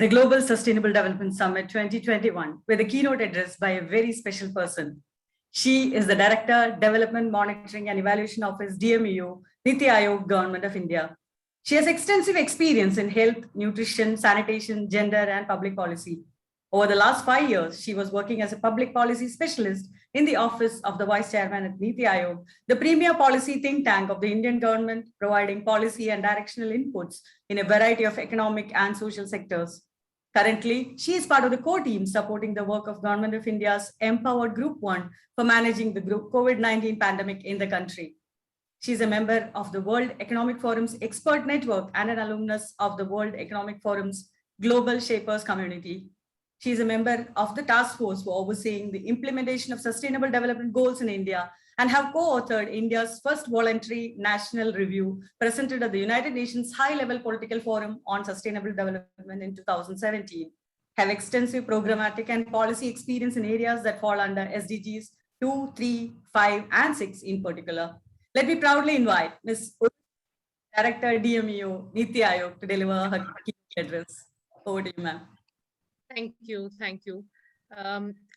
the Global Sustainable Development Summit 2021 with a keynote address by a very special person. She is the Director, Development Monitoring and Evaluation Office, DMEO, Niti Aayog, Government of India. She has extensive experience in health, nutrition, sanitation, gender, and public policy. Over the last 5 years, she was working as a public policy specialist in the office of the Vice Chairman at Niti Aayog, the premier policy think tank of the Indian government, providing policy and directional inputs in a variety of economic and social sectors. Currently, she is part of the core team supporting the work of Government of India's Empowered Group 1 for managing the COVID-19 pandemic in the country. She is a member of the World Economic Forum's expert network and an alumnus of the World Economic Forum's Global Shapers community. She is a member of the task force for overseeing the implementation of sustainable development goals in India and have co-authored India's first voluntary national review presented at the United Nations High-Level Political Forum on Sustainable Development in 2017. Have extensive programmatic and policy experience in areas that fall under SDGs 2, 3, 5, and 6 in particular. Let me proudly invite Ms. Director DMEO, Niti Aayog, to deliver her keynote address. Over to you, ma'am. Thank you. Thank you.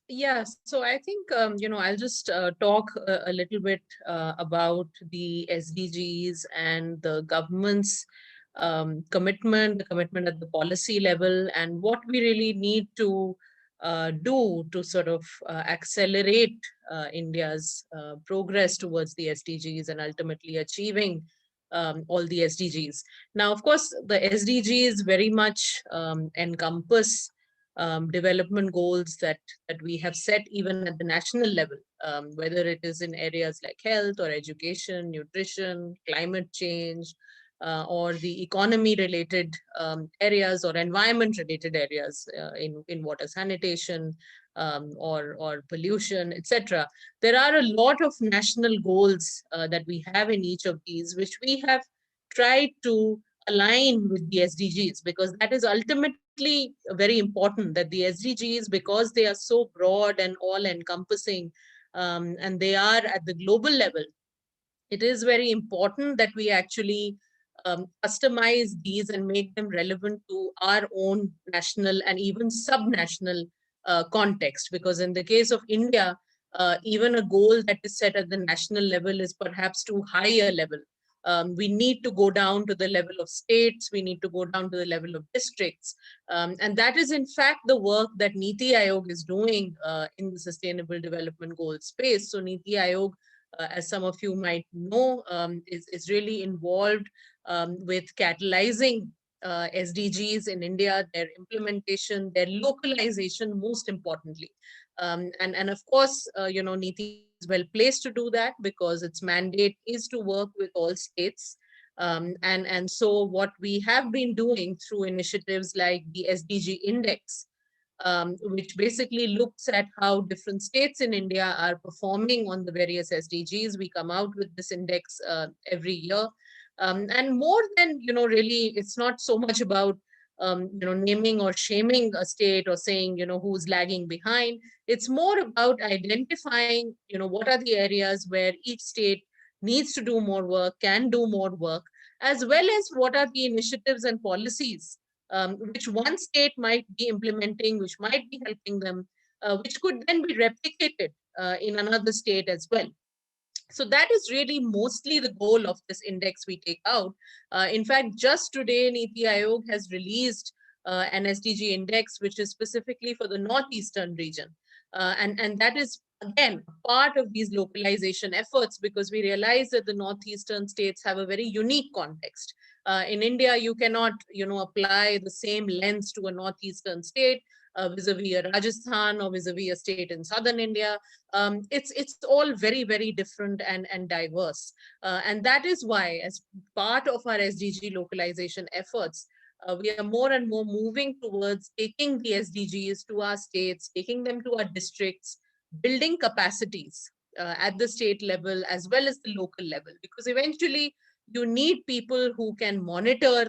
Yes, so I think, I'll just talk a little bit about the SDGs and the government's commitment, the commitment at the policy level, and what we really need to do to sort of accelerate India's progress towards the SDGs and ultimately achieving all the SDGs. Now, of course, the SDGs very much encompass development goals that we have set even at the national level, whether it is in areas like health or education, nutrition, climate change, or the economy related areas or environment related areas in water sanitation or pollution, etc. There are a lot of national goals that we have in each of these, which we have tried to align with the SDGs, because that is ultimately very important, that the SDGs, because they are so broad and all encompassing, and they are at the global level, it is very important that we actually customize these and make them relevant to our own national and even sub-national context. Because in the case of India, even a goal that is set at the national level is perhaps too high a level. We need to go down to the level of states, we need to go down to the level of districts. And that is in fact the work that Niti Aayog is doing in the Sustainable Development Goals space. So Niti Aayog, as some of you might know, is really involved with catalyzing SDGs in India, their implementation, their localization, most importantly. And of course, Niti is well placed to do that because its mandate is to work with all states. And so what we have been doing through initiatives like the SDG Index, which basically looks at how different states in India are performing on the various SDGs. We come out with this index every year. And more than, really, it's not so much about, naming or shaming a state or saying, who's lagging behind. It's more about identifying, what are the areas where each state needs to do more work, can do more work, as well as what are the initiatives and policies which one state might be implementing, which might be helping them, which could then be replicated in another state as well. So that is really mostly the goal of this index we take out. In fact, just today, Niti Aayog has released an SDG index, which is specifically for the Northeastern region. And that is, again, part of these localization efforts, because we realize that the Northeastern states have a very unique context. In India, you cannot, apply the same lens to a Northeastern state vis-a-vis a Rajasthan or vis-a-vis a state in southern India. It's all very, very different and diverse. And that is why, as part of our SDG localization efforts, we are more and more moving towards taking the SDGs to our states, taking them to our districts, building capacities at the state level as well as the local level, because eventually you need people who can monitor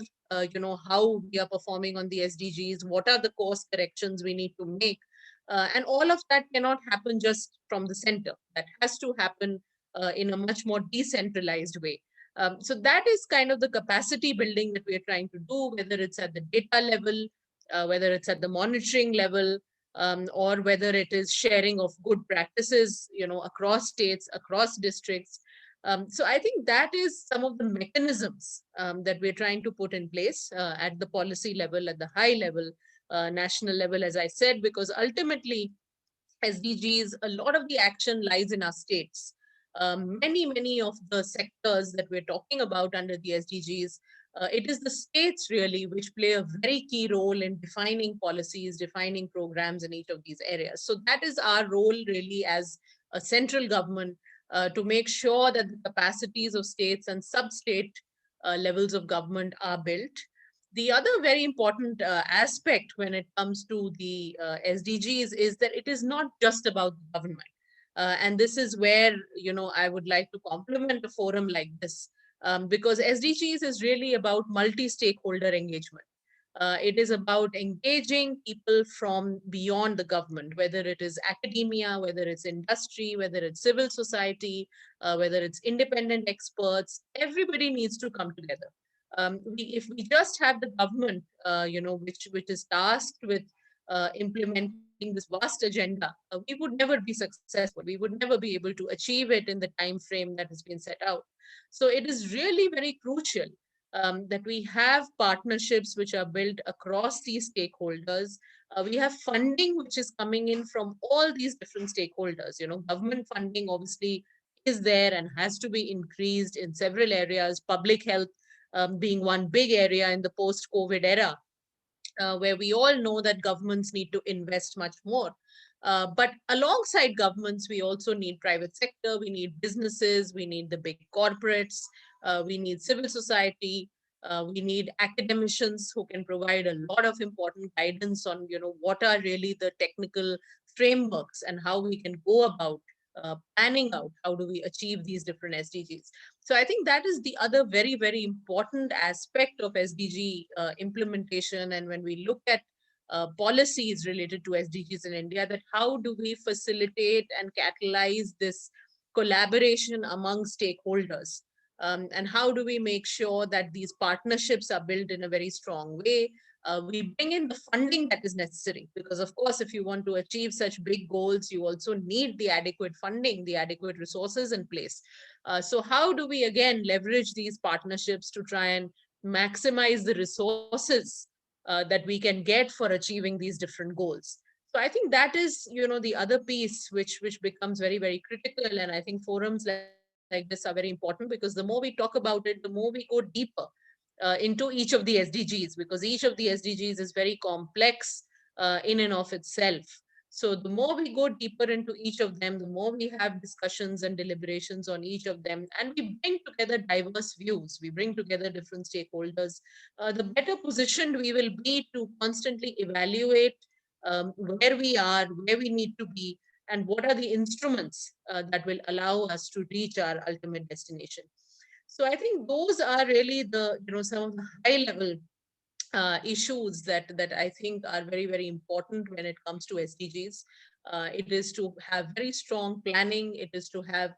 how we are performing on the SDGs, what are the course corrections we need to make. And all of that cannot happen just from the center. That has to happen in a much more decentralized way. So that is kind of the capacity building that we are trying to do, whether it's at the data level, whether it's at the monitoring level, or whether it is sharing of good practices, across states, across districts. So I think that is some of the mechanisms that we're trying to put in place at the policy level, at the high level, national level, as I said, because ultimately SDGs, a lot of the action lies in our states. Many of the sectors that we're talking about under the SDGs, it is the states really which play a very key role in defining policies, defining programs in each of these areas. So that is our role really as a central government, to make sure that the capacities of states and sub-state levels of government are built. The other very important aspect when it comes to the SDGs is that it is not just about the government. And this is where, I would like to compliment a forum like this, because SDGs is really about multi-stakeholder engagement. It is about engaging people from beyond the government, whether it is academia, whether it's industry, whether it's civil society, whether it's independent experts. Everybody needs to come together. If we just have the government, which is tasked with implementing this vast agenda, we would never be successful. We would never be able to achieve it in the time frame that has been set out. So it is really very crucial that we have partnerships which are built across these stakeholders. We have funding which is coming in from all these different stakeholders. Government funding obviously is there and has to be increased in several areas. Public health being one big area in the post-COVID era, where we all know that governments need to invest much more. But alongside governments, we also need private sector, we need businesses, we need the big corporates, we need civil society, we need academicians who can provide a lot of important guidance on, what are really the technical frameworks and how we can go about planning out how do we achieve these different SDGs. So I think that is the other very important aspect of SDG implementation. And when we look at policies related to SDGs in India, that how do we facilitate and catalyze this collaboration among stakeholders? And how do we make sure that these partnerships are built in a very strong way? We bring in the funding that is necessary, because of course, if you want to achieve such big goals, you also need the adequate funding, the adequate resources in place. So how do we again leverage these partnerships to try and maximize the resources that we can get for achieving these different goals? So I think that is, the other piece which becomes very critical. And I think forums like this are very important, because the more we talk about it, the more we go deeper into each of the SDGs, because each of the SDGs is very complex in and of itself. So the more we go deeper into each of them, the more we have discussions and deliberations on each of them, and we bring together diverse views, we bring together different stakeholders, the better positioned we will be to constantly evaluate where we are, where we need to be, and what are the instruments that will allow us to reach our ultimate destination. So I think those are really the, some of the high level issues that I think are very important when it comes to SDGs. It is to have very strong planning. It is to have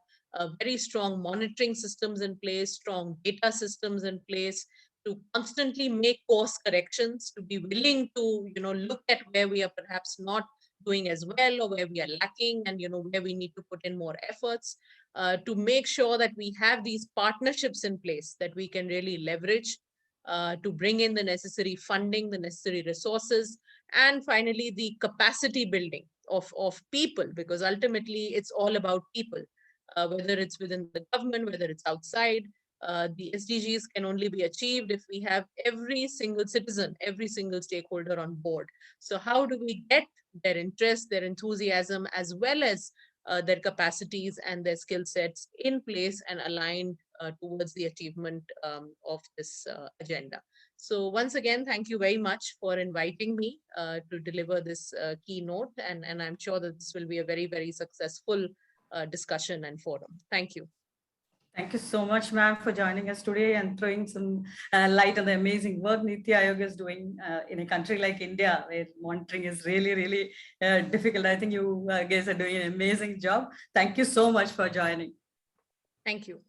very strong monitoring systems in place, strong data systems in place, to constantly make course corrections, to be willing to, look at where we are perhaps not doing as well, or where we are lacking, and, where we need to put in more efforts, to make sure that we have these partnerships in place that we can really leverage to bring in the necessary funding, the necessary resources, and finally the capacity building of people, because ultimately it's all about people, whether it's within the government, whether it's outside. The SDGs can only be achieved if we have every single citizen, every single stakeholder on board. So how do we get their interest, their enthusiasm, as well as their capacities and their skill sets in place and aligned towards the achievement of this agenda? So once again, thank you very much for inviting me to deliver this keynote, and I'm sure that this will be a very successful discussion and forum. Thank you. Thank you so much, ma'am, for joining us today and throwing some light on the amazing work Niti Aayog is doing in a country like India, where monitoring is really difficult. I think you guys are doing an amazing job. Thank you so much for joining. Thank you.